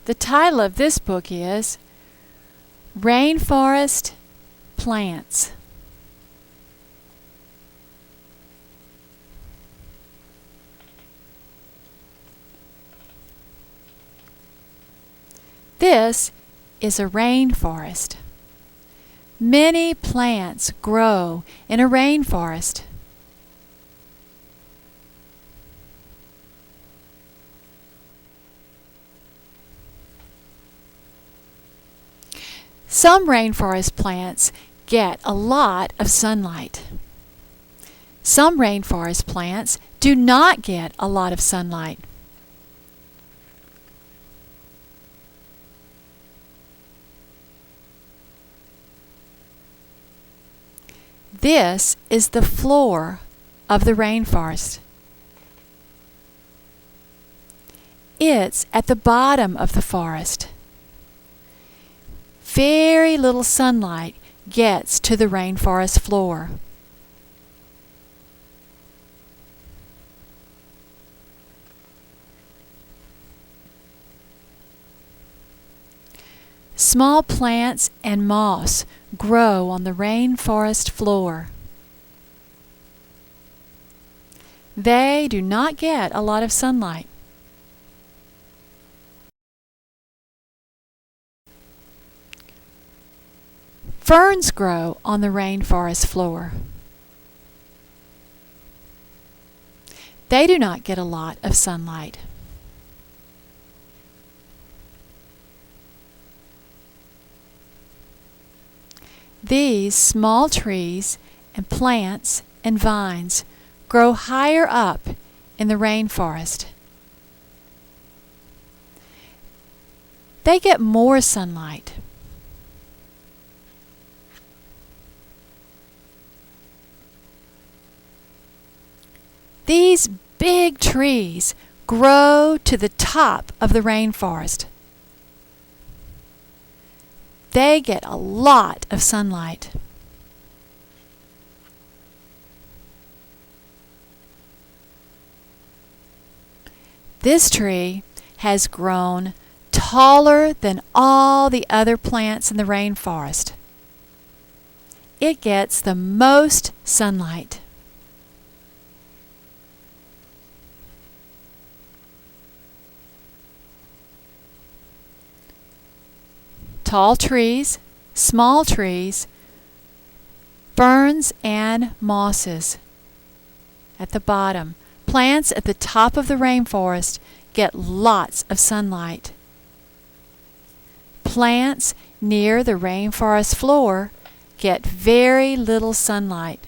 The title of this book is Rainforest Plants. This is a rainforest. Many plants grow in a rainforest. Some rainforest plants get a lot of sunlight. Some rainforest plants do not get a lot of sunlight. This is the floor of the rainforest. It's at the bottom of the forest. Very little sunlight gets to the rainforest floor. Small plants and moss grow on the rainforest floor. They do not get a lot of sunlight. Ferns grow on the rainforest floor. They do not get a lot of sunlight. These small trees and plants and vines grow higher up in the rainforest. They get more sunlight. These big trees grow to the top of the rainforest. They get a lot of sunlight. This tree has grown taller than all the other plants in the rainforest. It gets the most sunlight. Tall trees, small trees, ferns and mosses. At the bottom, plants at the top of the rainforest get lots of sunlight. Plants near the rainforest floor get very little sunlight.